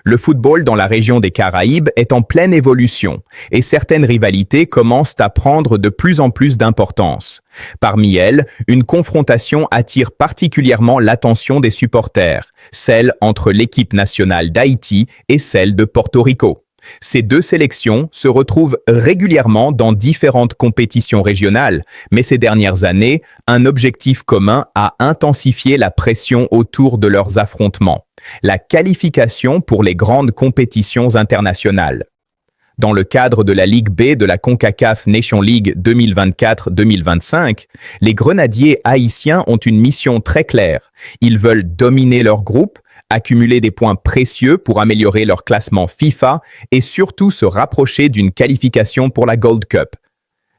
Le football dans la région des Caraïbes est en pleine évolution et certaines rivalités commencent à prendre de plus en plus d'importance. Parmi elles, une confrontation attire particulièrement l'attention des supporters, celle entre l'équipe nationale d'Haïti et celle de Porto Rico. Ces deux sélections se retrouvent régulièrement dans différentes compétitions régionales, mais ces dernières années, un objectif commun a intensifié la pression autour de leurs affrontements: la qualification pour les grandes compétitions internationales. Dans le cadre de la Ligue B de la CONCACAF Nation League 2024-2025, les Grenadiers haïtiens ont une mission très claire. Ils veulent dominer leur groupe, accumuler des points précieux pour améliorer leur classement FIFA et surtout se rapprocher d'une qualification pour la Gold Cup.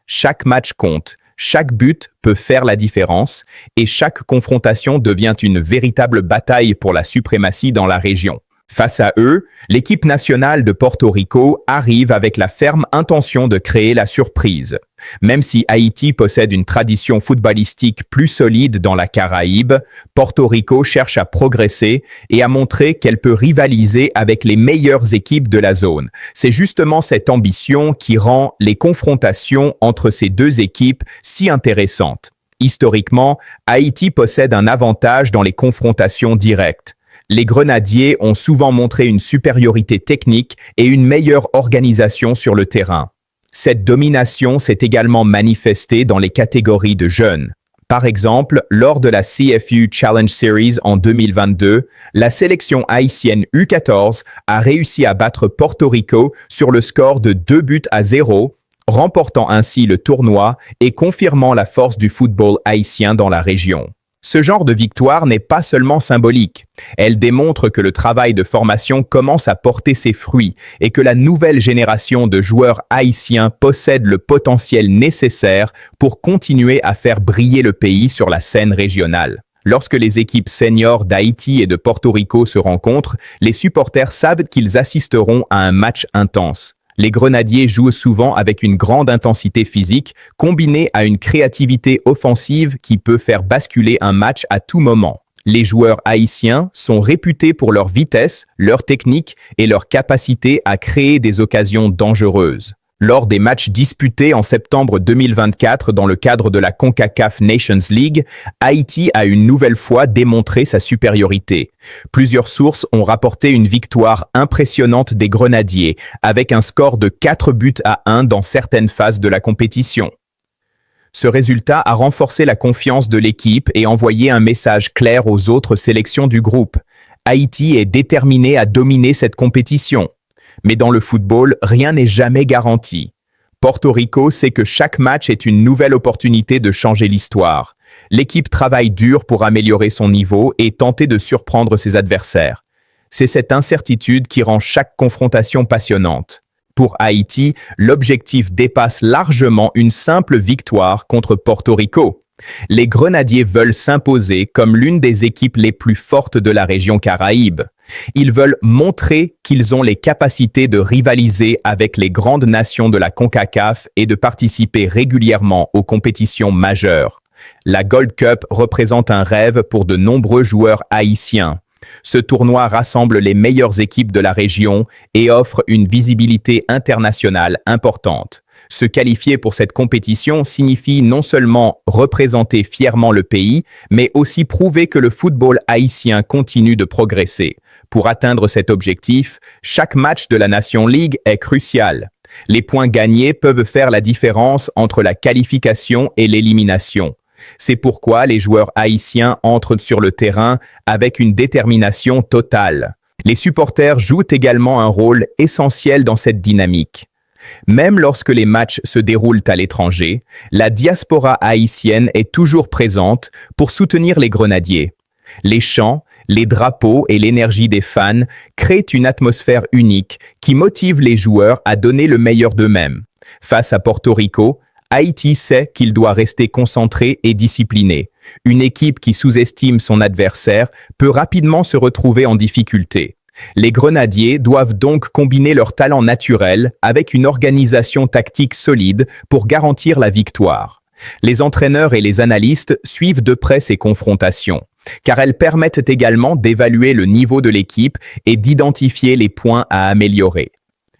Chaque match compte, chaque but peut faire la différence et chaque confrontation devient une véritable bataille pour la suprématie dans la région. Face à eux, l'équipe nationale de Porto Rico arrive avec la ferme intention de créer la surprise. Même si Haïti possède une tradition footballistique plus solide dans la Caraïbe, Porto Rico cherche à progresser et à montrer qu'elle peut rivaliser avec les meilleures équipes de la zone. C'est justement cette ambition qui rend les confrontations entre ces deux équipes si intéressantes. Historiquement, Haïti possède un avantage dans les confrontations directes. Les Grenadiers ont souvent montré une supériorité technique et une meilleure organisation sur le terrain. Cette domination s'est également manifestée dans les catégories de jeunes. Par exemple, lors de la CFU Challenge Series en 2022, la sélection haïtienne U14 a réussi à battre Porto Rico sur le score de 2-0, remportant ainsi le tournoi et confirmant la force du football haïtien dans la région. Ce genre de victoire n'est pas seulement symbolique. Elle démontre que le travail de formation commence à porter ses fruits et que la nouvelle génération de joueurs haïtiens possède le potentiel nécessaire pour continuer à faire briller le pays sur la scène régionale. Lorsque les équipes seniors d'Haïti et de Porto Rico se rencontrent, les supporters savent qu'ils assisteront à un match intense. Les Grenadiers jouent souvent avec une grande intensité physique, combinée à une créativité offensive qui peut faire basculer un match à tout moment. Les joueurs haïtiens sont réputés pour leur vitesse, leur technique et leur capacité à créer des occasions dangereuses. Lors des matchs disputés en septembre 2024 dans le cadre de la CONCACAF Nations League, Haïti a une nouvelle fois démontré sa supériorité. Plusieurs sources ont rapporté une victoire impressionnante des Grenadiers, avec un score de 4-1 dans certaines phases de la compétition. Ce résultat a renforcé la confiance de l'équipe et envoyé un message clair aux autres sélections du groupe. Haïti est déterminé à dominer cette compétition. Mais dans le football, rien n'est jamais garanti. Porto Rico sait que chaque match est une nouvelle opportunité de changer l'histoire. L'équipe travaille dur pour améliorer son niveau et tenter de surprendre ses adversaires. C'est cette incertitude qui rend chaque confrontation passionnante. Pour Haïti, l'objectif dépasse largement une simple victoire contre Porto Rico. Les Grenadiers veulent s'imposer comme l'une des équipes les plus fortes de la région Caraïbe. Ils veulent montrer qu'ils ont les capacités de rivaliser avec les grandes nations de la CONCACAF et de participer régulièrement aux compétitions majeures. La Gold Cup représente un rêve pour de nombreux joueurs haïtiens. Ce tournoi rassemble les meilleures équipes de la région et offre une visibilité internationale importante. Se qualifier pour cette compétition signifie non seulement représenter fièrement le pays, mais aussi prouver que le football haïtien continue de progresser. Pour atteindre cet objectif, chaque match de la Nation League est crucial. Les points gagnés peuvent faire la différence entre la qualification et l'élimination. C'est pourquoi les joueurs haïtiens entrent sur le terrain avec une détermination totale. Les supporters jouent également un rôle essentiel dans cette dynamique. Même lorsque les matchs se déroulent à l'étranger, la diaspora haïtienne est toujours présente pour soutenir les Grenadiers. Les chants, les drapeaux et l'énergie des fans créent une atmosphère unique qui motive les joueurs à donner le meilleur d'eux-mêmes. Face à Porto Rico, Haïti sait qu'il doit rester concentré et discipliné. Une équipe qui sous-estime son adversaire peut rapidement se retrouver en difficulté. Les Grenadiers doivent donc combiner leur talent naturel avec une organisation tactique solide pour garantir la victoire. Les entraîneurs et les analystes suivent de près ces confrontations. car elles permettent également d'évaluer le niveau de l'équipe et d'identifier les points à améliorer.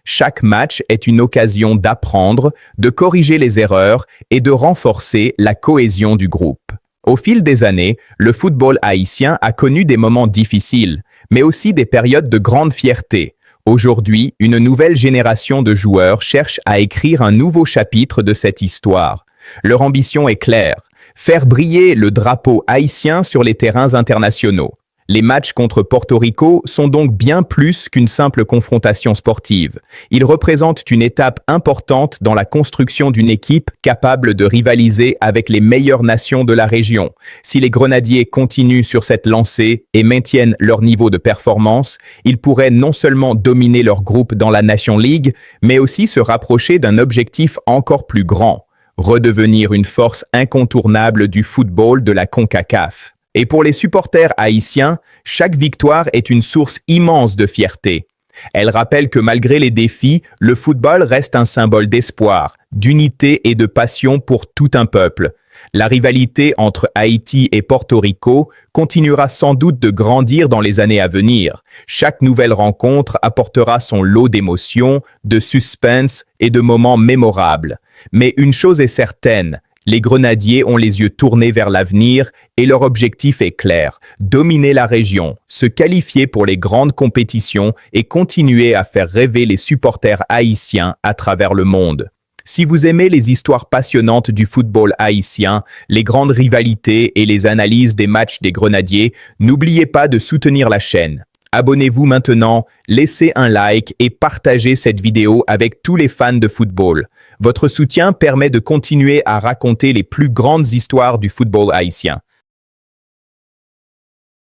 Chaque match est une occasion d'apprendre, de corriger les erreurs et de renforcer la cohésion du groupe. Au fil des années, le football haïtien a connu des moments difficiles, mais aussi des périodes de grande fierté. Aujourd'hui, une nouvelle génération de joueurs cherche à écrire un nouveau chapitre de cette histoire. Leur ambition est claire, faire briller le drapeau haïtien sur les terrains internationaux. Les matchs contre Porto Rico sont donc bien plus qu'une simple confrontation sportive. Ils représentent une étape importante dans la construction d'une équipe capable de rivaliser avec les meilleures nations de la région. Si les Grenadiers continuent sur cette lancée et maintiennent leur niveau de performance, ils pourraient non seulement dominer leur groupe dans la Nation League, mais aussi se rapprocher d'un objectif encore plus grand, redevenir une force incontournable du football de la CONCACAF. Et pour les supporters haïtiens, chaque victoire est une source immense de fierté. Elle rappelle que malgré les défis, le football reste un symbole d'espoir, d'unité et de passion pour tout un peuple. La rivalité entre Haïti et Porto Rico continuera sans doute de grandir dans les années à venir. Chaque nouvelle rencontre apportera son lot d'émotions, de suspense et de moments mémorables. Mais une chose est certaine, les Grenadiers ont les yeux tournés vers l'avenir et leur objectif est clair, dominer la région, se qualifier pour les grandes compétitions et continuer à faire rêver les supporters haïtiens à travers le monde. Si vous aimez les histoires passionnantes du football haïtien, les grandes rivalités et les analyses des matchs des Grenadiers, n'oubliez pas de soutenir la chaîne. Abonnez-vous maintenant, laissez un like et partagez cette vidéo avec tous les fans de football. Votre soutien permet de continuer à raconter les plus grandes histoires du football haïtien.